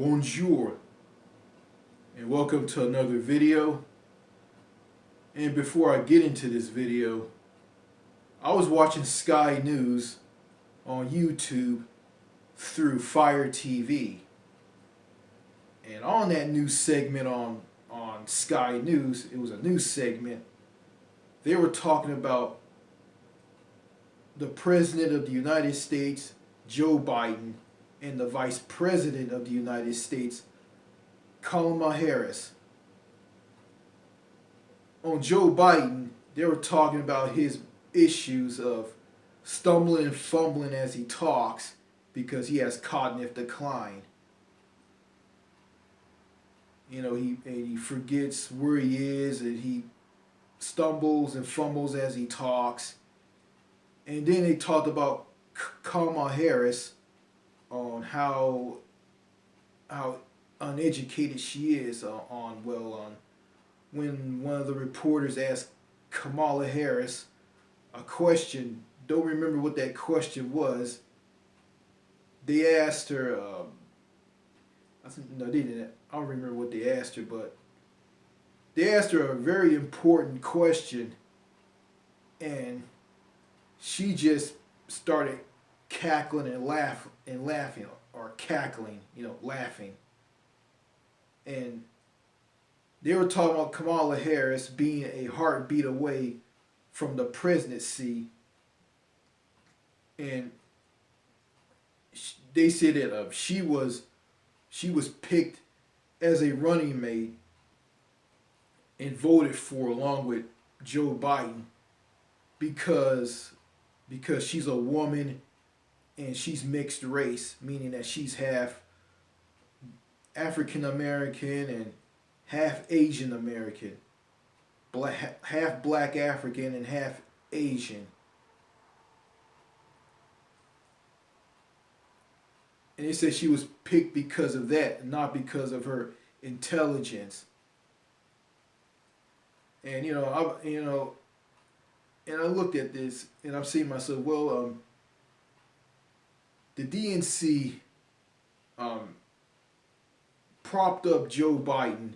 Bonjour, and welcome to another video. And before I get into this video, I was watching Sky News on YouTube through Fire TV. And on that news segment on Sky News, it was a news segment, they were talking about the President of the United States, Joe Biden, and the Vice President of the United States, Kamala Harris. On Joe Biden, they were talking about his issues of stumbling and fumbling as he talks because he has cognitive decline. He forgets where he is, and he stumbles and fumbles as he talks. And then they talked about Kamala Harris on how uneducated she is on when one of the reporters asked Kamala Harris a question. Don't remember what that question was. They asked her. No, they didn't. I don't remember what they asked her, but they asked her a very important question, and she just started cackling and laughing, or cackling, laughing. And they were talking about Kamala Harris being a heartbeat away from the presidency, and they said that she was picked as a running mate and voted for along with Joe Biden because she's a woman and she's mixed race, meaning that she's half African American and half Asian American, half black African and half Asian. And they said she was picked because of that, not because of her intelligence. And and I looked at this and I'm saying to myself, well, the DNC propped up Joe Biden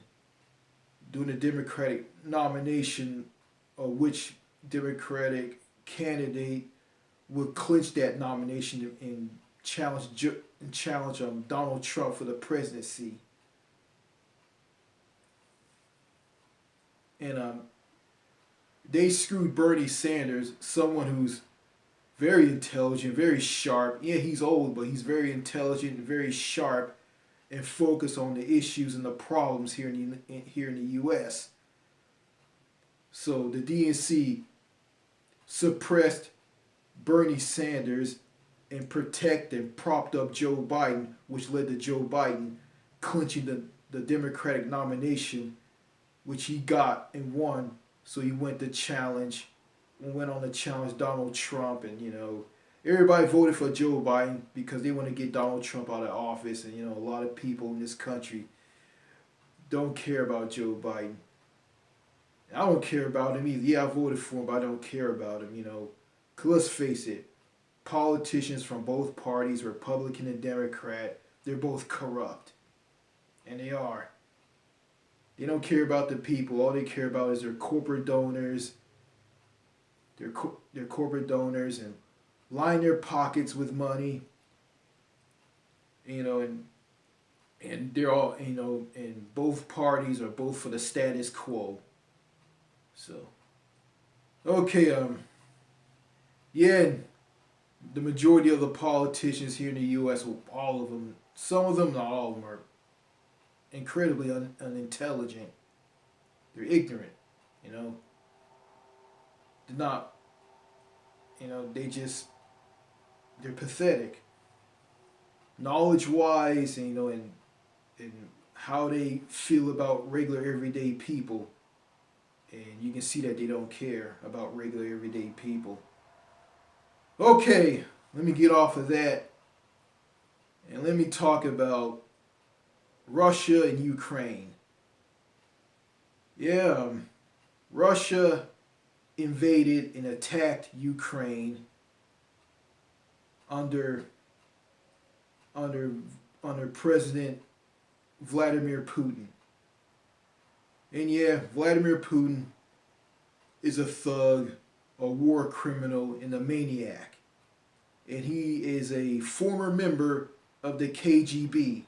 during the Democratic nomination of which Democratic candidate would clinch that nomination and challenge Donald Trump for the presidency. And they screwed Bernie Sanders, someone who's very intelligent, very sharp. Yeah, he's old, but he's very intelligent and very sharp and focused on the issues and the problems here in the U.S. So the DNC suppressed Bernie Sanders and protected and propped up Joe Biden, which led to Joe Biden clinching the Democratic nomination, which he got and won. So he went on to challenge Donald Trump, and everybody voted for Joe Biden because they want to get Donald Trump out of office, and a lot of people in this country don't care about Joe Biden. I don't care about him either. Yeah, I voted for him, but I don't care about him. Cause let's face it, politicians from both parties, Republican and Democrat, they're both corrupt, and they are. They don't care about the people. All they care about is their corporate donors. Their corporate donors, and line their pockets with money. And they're all and both parties are both for the status quo. So, okay, yeah, the majority of the politicians here in the U.S., well, all of them, some of them, not all of them, are incredibly unintelligent. They're ignorant, They're not, they're pathetic. Knowledge-wise, and how they feel about regular everyday people. And you can see that they don't care about regular everyday people. Okay, let me get off of that. And let me talk about Russia and Ukraine. Yeah, Russia invaded and attacked Ukraine under President Vladimir Putin. And yeah, Vladimir Putin is a thug, a war criminal, and a maniac. And he is a former member of the KGB.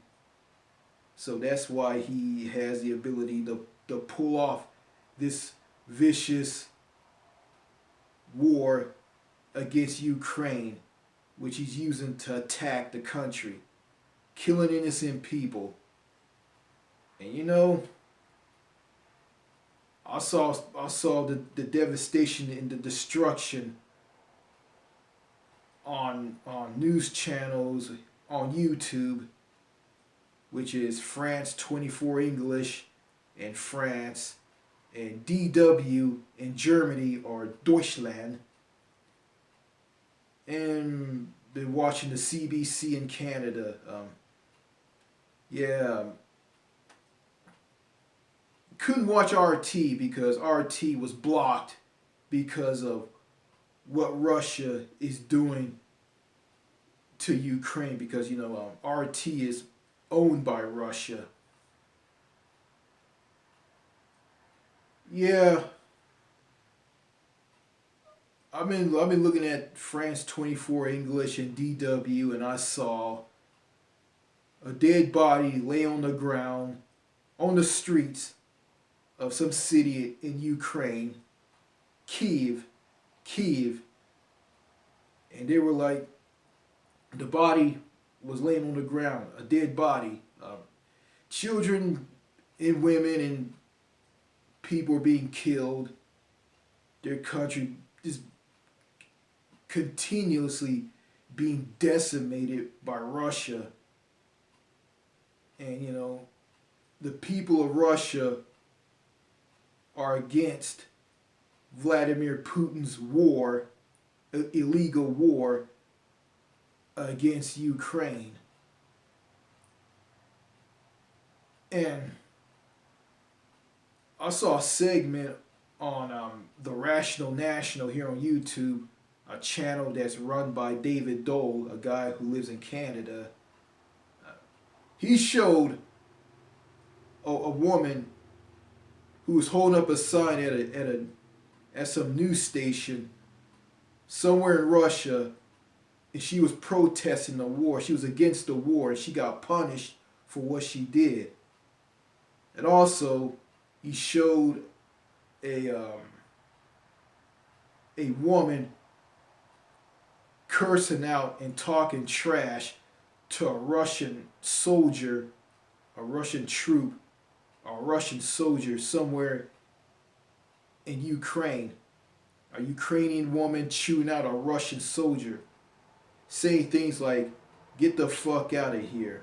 So that's why he has the ability to pull off this vicious war against Ukraine, which he's using to attack the country, killing innocent people. And you know, I saw the devastation and the destruction on news channels on YouTube, which is France 24 English in France, and DW in Germany or Deutschland, and been watching the CBC in Canada. Yeah, couldn't watch RT because RT was blocked because of what Russia is doing to Ukraine, because you know RT is owned by Russia. Yeah, I've been looking at France 24 English and DW, and I saw a dead body lay on the ground on the streets of some city in Ukraine, Kiev, Kiev, and they were like, the body was laying on the ground, a dead body. Children and women and people are being killed. Their country is continuously being decimated by Russia. And you know, the people of Russia are against Vladimir Putin's war, illegal war against Ukraine. And I saw a segment on the Rational National here on YouTube, a channel that's run by David Dole, a guy who lives in Canada. He showed a woman who was holding up a sign at some news station somewhere in Russia, and she was protesting the war. She was against the war, and she got punished for what she did. And also, he showed a woman cursing out and talking trash to a Russian soldier, a Russian troop, a Russian soldier somewhere in Ukraine. A Ukrainian woman chewing out a Russian soldier, saying things like, "Get the fuck out of here,"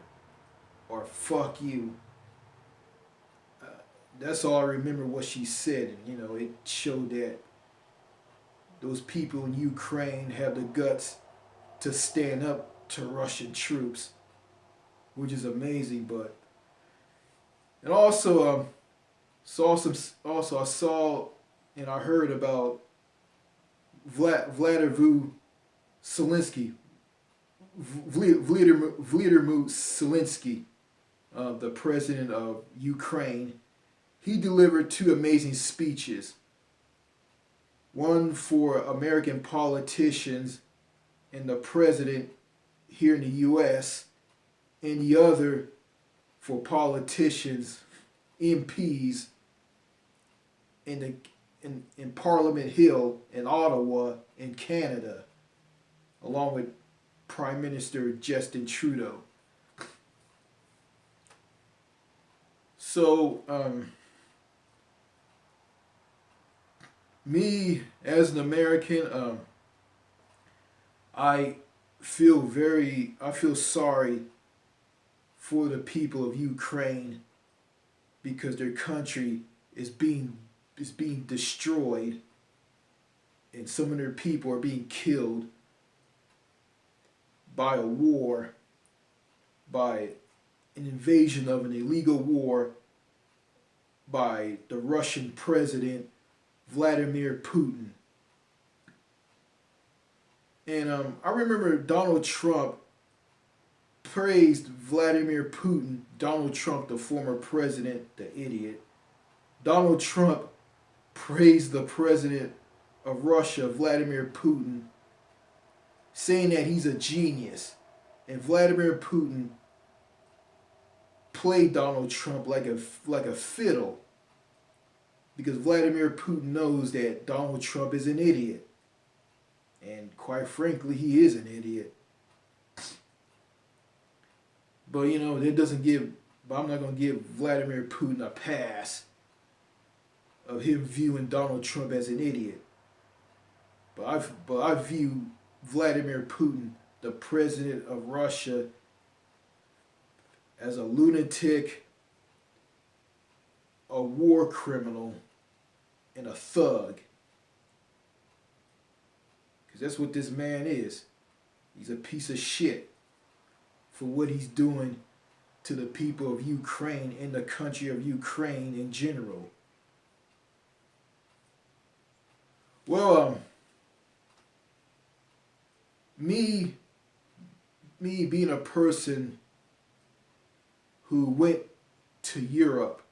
or "fuck you." That's all I remember what she said, and you know, it showed that those people in Ukraine have the guts to stand up to Russian troops, which is amazing. But and also I saw and I heard about Vladimir Zelensky, Vladimir Zelensky, the president of Ukraine. He delivered two amazing speeches. One for American politicians and the president here in the U.S., and the other for politicians, MPs in Parliament Hill in Ottawa in Canada, along with Prime Minister Justin Trudeau. So, me as an American, I I feel sorry for the people of Ukraine because their country is being destroyed, and some of their people are being killed by a war, by an invasion of an illegal war by the Russian president Vladimir Putin. And I remember Donald Trump praised Vladimir Putin, Donald Trump, the former president, the idiot. Donald Trump praised the president of Russia, Vladimir Putin, saying that he's a genius. And Vladimir Putin played Donald Trump like a fiddle because Vladimir Putin knows that Donald Trump is an idiot. And quite frankly, he is an idiot. But I'm not gonna give Vladimir Putin a pass of him viewing Donald Trump as an idiot. But I view Vladimir Putin, the president of Russia, as a lunatic, a war criminal, and a thug. Because that's what this man is. He's a piece of shit for what he's doing to the people of Ukraine and the country of Ukraine in general. Well, me being a person who went to Europe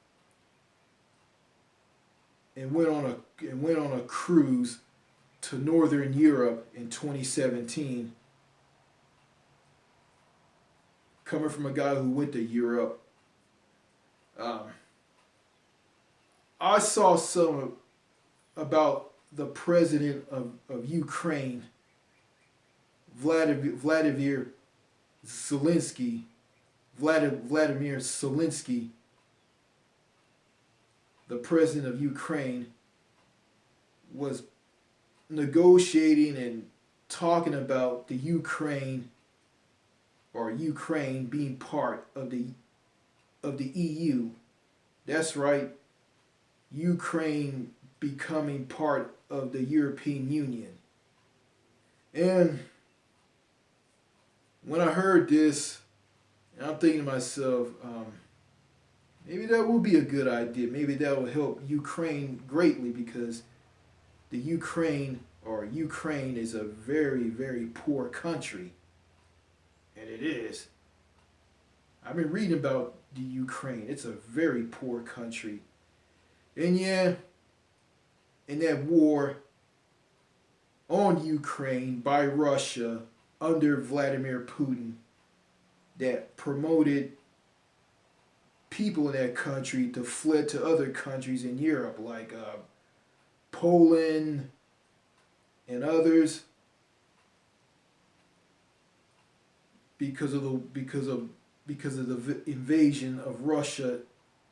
and went on a cruise to Northern Europe in 2017. Coming from a guy who went to Europe, I saw some about the president of Ukraine, Vladimir Zelensky, Vladimir Zelensky, the president of Ukraine, was negotiating and talking about the Ukraine being part of the EU. That's right, Ukraine becoming part of the European Union. And when I heard this, I'm thinking to myself, maybe that will be a good idea. Maybe that will help Ukraine greatly because the Ukraine is a very, very poor country. And it is. I've been reading about the Ukraine. It's a very poor country. And yeah, in that war on Ukraine by Russia under Vladimir Putin that promoted people in that country to flee to other countries in Europe like Poland and others because of the invasion of Russia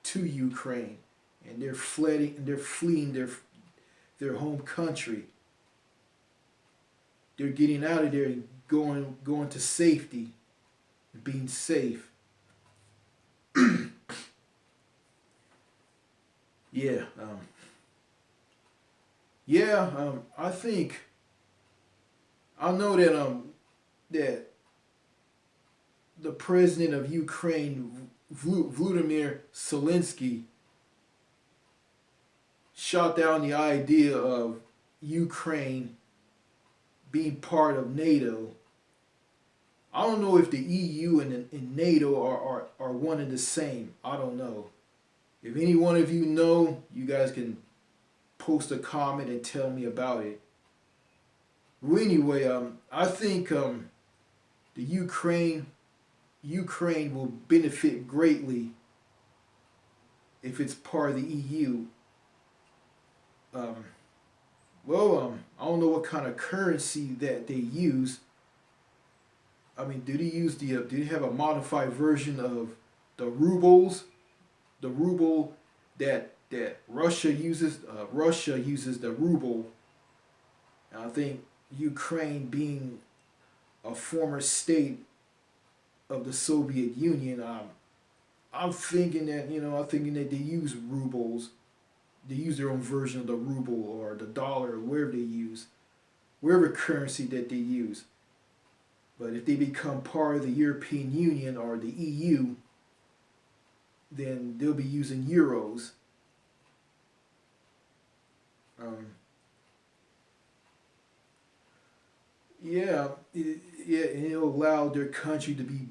to Ukraine, and they're fleeing their home country. They're getting out of there and going to safety, being safe. Yeah. I know that the president of Ukraine, Volodymyr Zelensky, shot down the idea of Ukraine being part of NATO. I don't know if the EU and NATO are one and the same. I don't know. If any one of you know, you guys can post a comment and tell me about it. Well, anyway, I think the Ukraine will benefit greatly if it's part of the EU. I don't know what kind of currency that they use. I mean, do they have a modified version of the rubles? The ruble that Russia uses. Russia uses the ruble. And I think Ukraine, being a former state of the Soviet Union, I'm thinking that they use rubles. They use their own version of the ruble or the dollar or wherever currency that they use. But if they become part of the European Union or the EU, then they'll be using euros. And it'll allow their country to be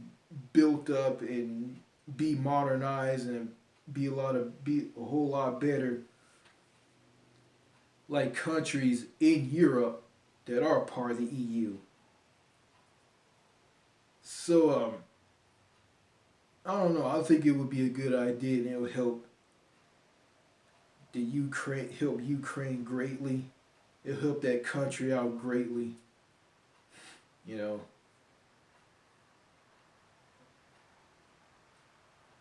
built up and be modernized and be a whole lot better like countries in Europe that are part of the EU. So I don't know. I think it would be a good idea, and it would help Ukraine greatly. It'll help that country out greatly. You know,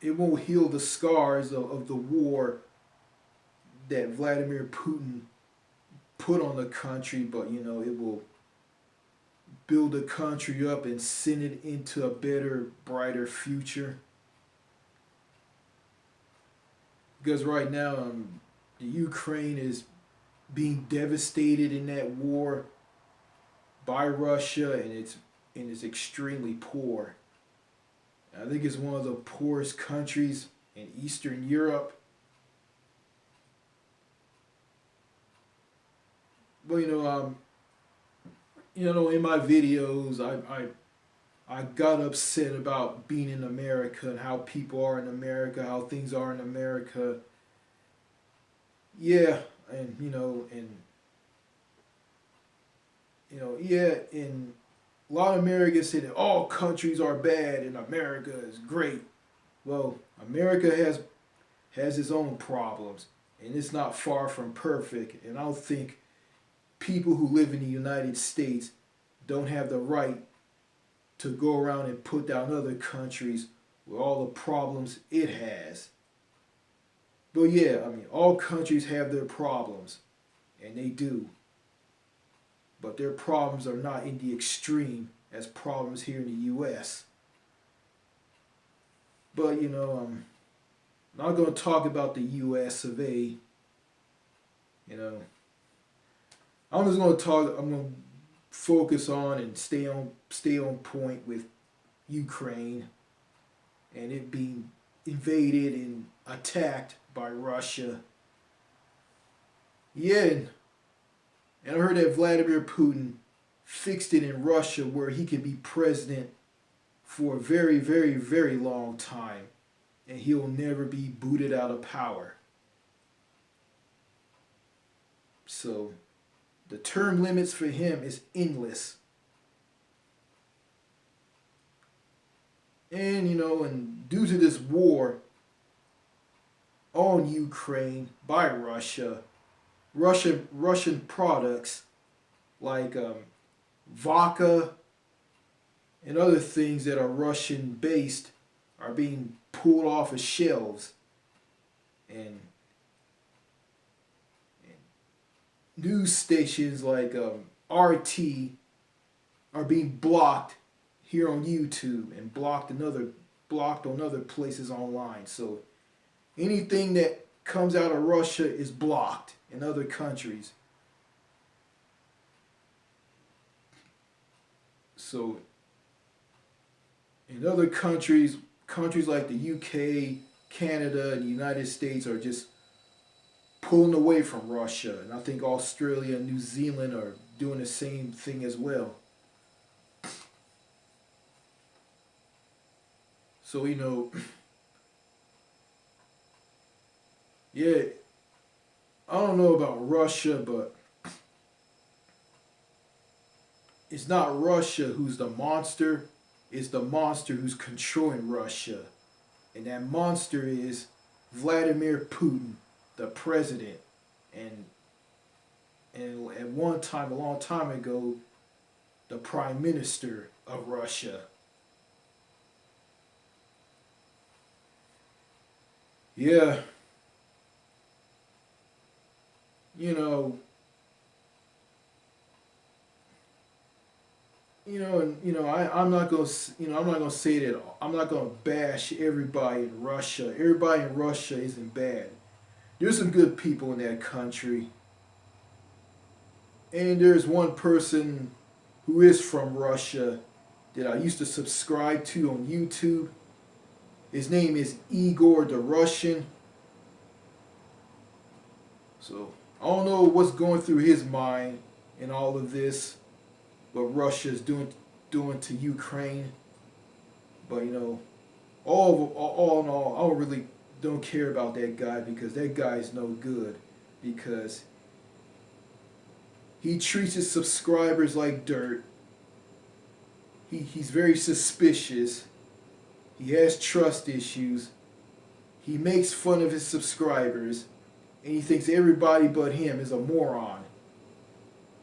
it won't heal the scars of the war that Vladimir Putin put on the country, but it will build the country up and send it into a better, brighter future. Because right now, the Ukraine is being devastated in that war by Russia, and it's extremely poor. I think it's one of the poorest countries in Eastern Europe. But in my videos, I got upset about being in America and how people are in America, how things are in America. Yeah, and and a lot of Americans say that all countries are bad and America is great. Well, America has its own problems, and it's not far from perfect. And I don't think people who live in the United States don't have the right to go around and put down other countries with all the problems it has. But yeah, all countries have their problems, and they do. But their problems are not in the extreme as problems here in the U.S. But I'm not going to talk about the U.S. of A. I'm just going to talk. I'm going to focus on and stay on point with Ukraine and it being invaded and attacked by Russia. Yeah, and I heard that Vladimir Putin fixed it in Russia where he can be president for a very, very, very long time, and he'll never be booted out of power. So the term limits for him is endless. And due to this war on Ukraine by Russian products like vodka and other things that are Russian based are being pulled off of shelves, and news stations like RT are being blocked here on YouTube and blocked on other places online. So anything that comes out of Russia is blocked in other countries. So in other countries like the UK, Canada, and the United States are just pulling away from Russia. And I think Australia and New Zealand are doing the same thing as well. So, yeah, I don't know about Russia, but it's not Russia who's the monster, it's the monster who's controlling Russia. And that monster is Vladimir Putin, the president. And at one time, a long time ago, the prime minister of Russia. Yeah, you know, I'm not gonna, I'm not gonna say that. I'm not gonna bash everybody in Russia. Everybody in Russia isn't bad. There's some good people in that country, and there's one person who is from Russia that I used to subscribe to on YouTube. His name is Igor the Russian. So I don't know what's going through his mind in all of this, what Russia's doing to Ukraine. But all in all, I don't care about that guy because that guy is no good because he treats his subscribers like dirt. He's very suspicious. He has trust issues. He makes fun of his subscribers, and he thinks everybody but him is a moron.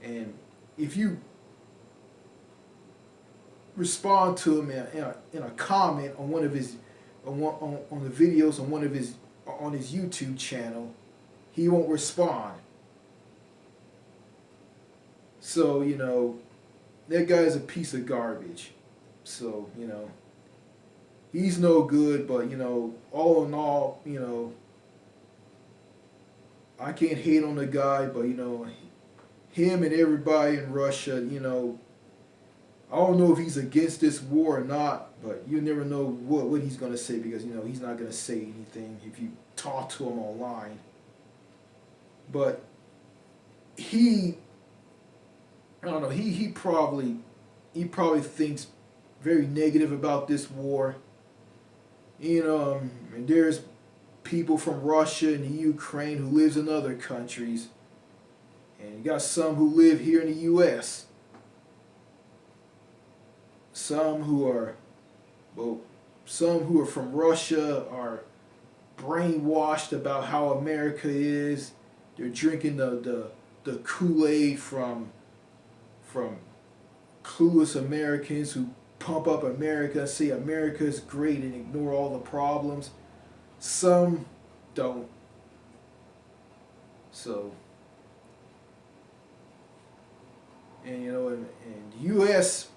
And if you respond to him in a comment on one of his on the videos on one of his on his YouTube channel, he won't respond. So that guy's a piece of garbage. So he's no good. But all in all, I can't hate on the guy. But him and everybody in Russia, I don't know if he's against this war or not, but you never know what he's going to say because, he's not going to say anything if you talk to him online. But I don't know, he probably thinks very negative about this war. And there's people from Russia and the Ukraine who lives in other countries. And you got some who live here in the U.S. Some who are from Russia are brainwashed about how America is. They're drinking the Kool-Aid from clueless Americans who pump up America, say America is great and ignore all the problems. Some don't. So, and the U.S.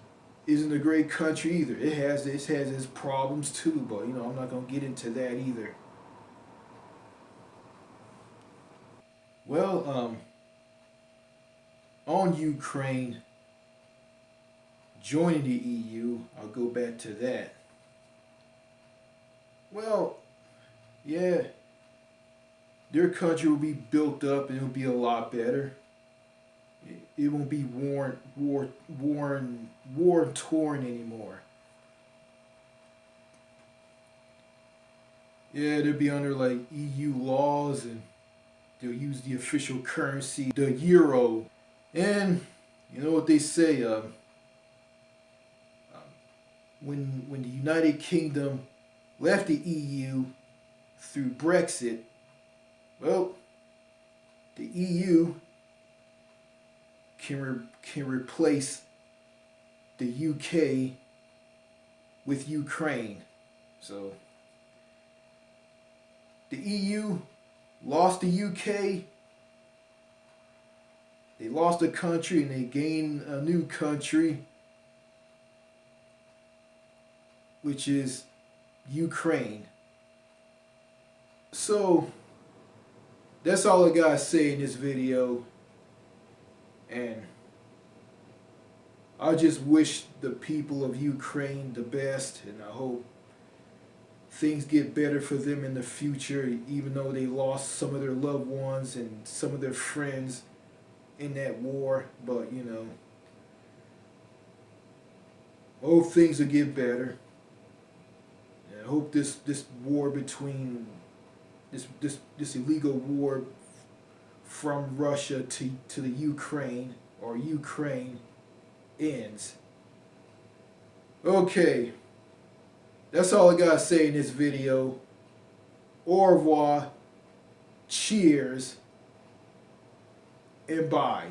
isn't a great country either. It has its problems too, but I'm not gonna get into that either. Well, on Ukraine joining the EU, I'll go back to that. Well, yeah, their country will be built up and it'll be a lot better. It won't be war torn anymore. Yeah, they'll be under like EU laws and they'll use the official currency, the euro. And you know what they say, when the United Kingdom left the EU through Brexit, well, the EU can replace the UK with Ukraine. So the EU lost the UK, they lost a country and they gained a new country, which is Ukraine. So that's all I gotta say in this video. And I just wish the people of Ukraine the best, and I hope things get better for them in the future, even though they lost some of their loved ones and some of their friends in that war. But I hope things will get better. And I hope this war between this illegal war from Russia to the Ukraine or Ukraine ends. Okay, that's all I gotta say in this video. Au revoir, cheers, and bye.